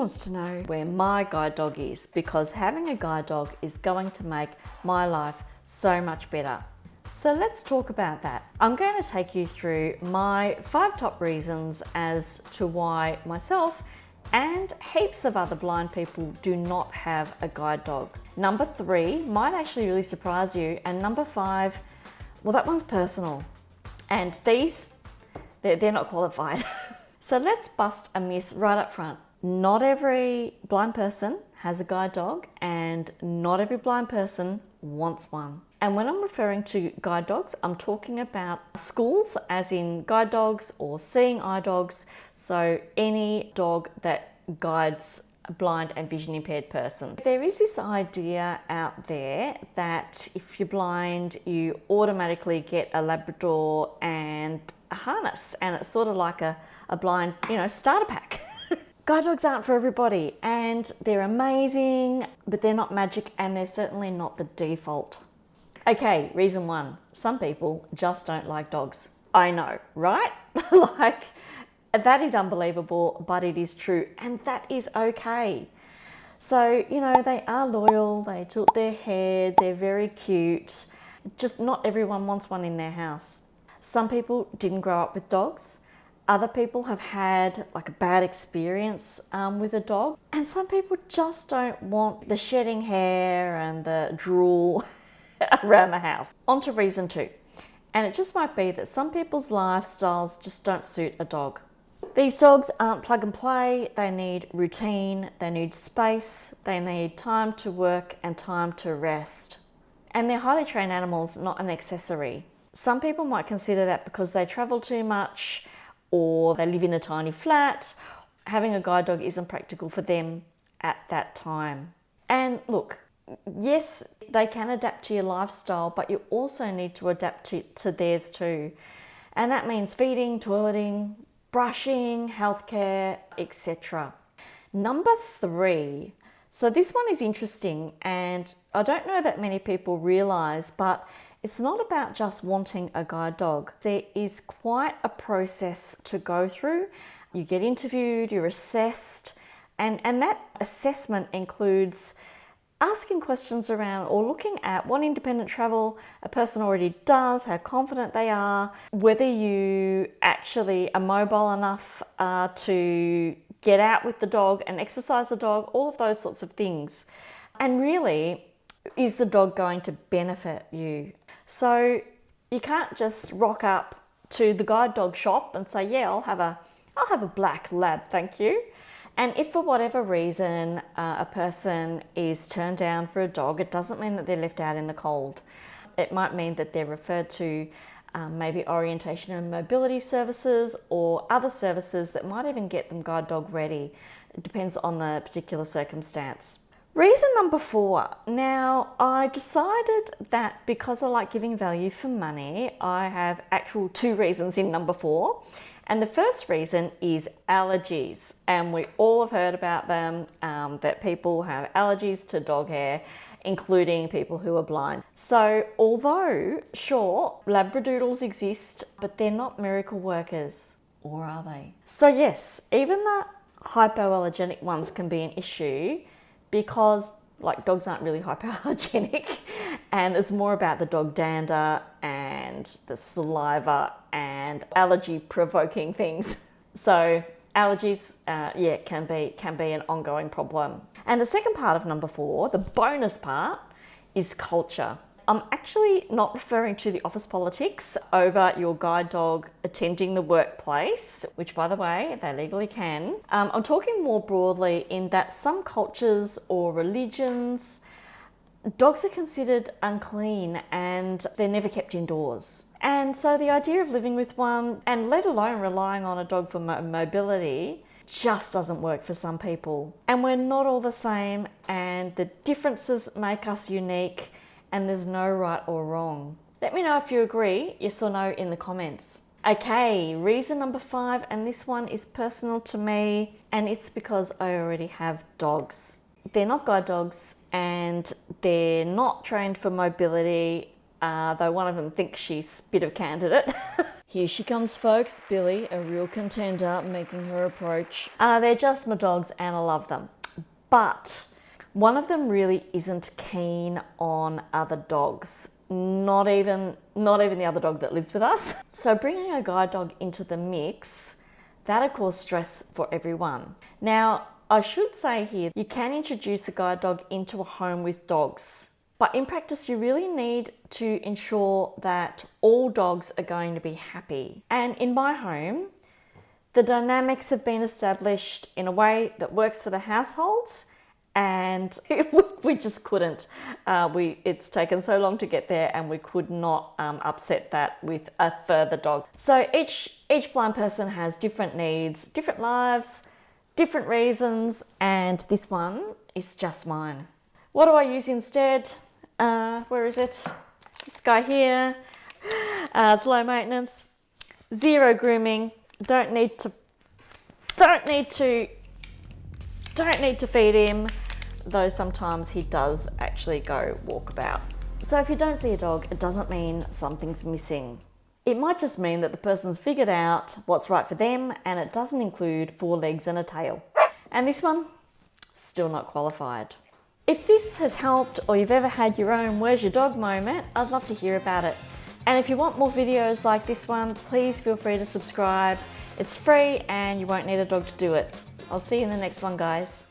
wants to know where my guide dog is, because having a guide dog is going to make my life so much better. So let's talk about that. I'm going to take you through my 5 top reasons as to why myself and heaps of other blind people do not have a guide dog. Number 3 might actually really surprise you, and number 5, well, that one's personal. And these, they're not qualified. So let's bust a myth right up front. Not every blind person has a guide dog, and not every blind person wants one. And when I'm referring to guide dogs, I'm talking about schools, as in guide dogs or seeing eye dogs. So any dog that guides a blind and vision impaired person. There is this idea out there that if you're blind, you automatically get a Labrador and a harness, and it's sort of like a blind, starter pack. Guide dogs aren't for everybody, and they're amazing, but they're not magic, and they're certainly not the default. Okay, reason 1, some people just don't like dogs. I know, right? That is unbelievable, but it is true, and that is okay. So, they are loyal, they tilt their head, they're very cute. Just not everyone wants one in their house. Some people didn't grow up with dogs. Other people have had a bad experience with a dog. And some people just don't want the shedding hair and the drool around the house. On to reason 2. And it just might be that some people's lifestyles just don't suit a dog. These dogs aren't plug and play. They need routine, they need space, they need time to work and time to rest. And they're highly trained animals, not an accessory. Some people might consider that because they travel too much, or they live in a tiny flat, having a guide dog isn't practical for them at that time. And look, yes, they can adapt to your lifestyle, but you also need to adapt to theirs too. And that means feeding, toileting, brushing, healthcare, etc. Number 3. So this one is interesting, and I don't know that many people realise, but it's not about just wanting a guide dog. There is quite a process to go through. You get interviewed, you're assessed, and that assessment includes asking questions around or looking at what independent travel a person already does, how confident they are, whether you actually are mobile enough to get out with the dog and exercise the dog, all of those sorts of things. And really, is the dog going to benefit you? So you can't just rock up to the guide dog shop and say, yeah, I'll have a black lab, thank you. And if for whatever reason a person is turned down for a dog, it doesn't mean that they're left out in the cold. It might mean that they're referred to maybe orientation and mobility services or other services that might even get them guide dog ready. It depends on the particular circumstance. Reason number 4. Now, I decided that because I like giving value for money, I have actual 2 reasons in number 4. And the first reason is allergies. And we all have heard about them, that people have allergies to dog hair, including people who are blind. So although, sure, Labradoodles exist, but they're not miracle workers, or are they? So yes, even the hypoallergenic ones can be an issue, because dogs aren't really hypoallergenic, and it's more about the dog dander and the saliva and allergy provoking things. So allergies, can be an ongoing problem. And the second part of number 4, the bonus part, is culture. I'm actually not referring to the office politics over your guide dog attending the workplace, which, by the way, they legally can. I'm talking more broadly in that some cultures or religions, dogs are considered unclean and they're never kept indoors. And so the idea of living with one, and let alone relying on a dog for mobility, just doesn't work for some people. And we're not all the same, and the differences make us unique, and there's no right or wrong. Let me know if you agree, yes or no, in the comments. Okay, reason number 5, and this one is personal to me, and it's because I already have dogs. They're not guide dogs, and they're not trained for mobility, though one of them thinks she's a bit of a candidate. Here she comes, folks. Billy, a real contender, making her approach. They're just my dogs and I love them. But one of them really isn't keen on other dogs. Not even the other dog that lives with us. So bringing a guide dog into the mix, that'll cause stress for everyone. Now, I should say here, you can introduce a guide dog into a home with dogs. But in practice, you really need to ensure that all dogs are going to be happy. And in my home, the dynamics have been established in a way that works for the household, and we just couldn't. It's taken so long to get there, and we could not upset that with a further dog. So each blind person has different needs, different lives, different reasons, and this one is just mine. What do I use instead? Where is it? This guy here. It's low maintenance, zero grooming. Don't need to feed him, though sometimes he does actually go walkabout. So if you don't see a dog, it doesn't mean something's missing. It might just mean that the person's figured out what's right for them, and it doesn't include 4 legs and a tail. And this one, still not qualified. If this has helped, or you've ever had your own where's your dog moment, I'd love to hear about it. And if you want more videos like this one, please feel free to subscribe. It's free and you won't need a dog to do it. I'll see you in the next one, guys.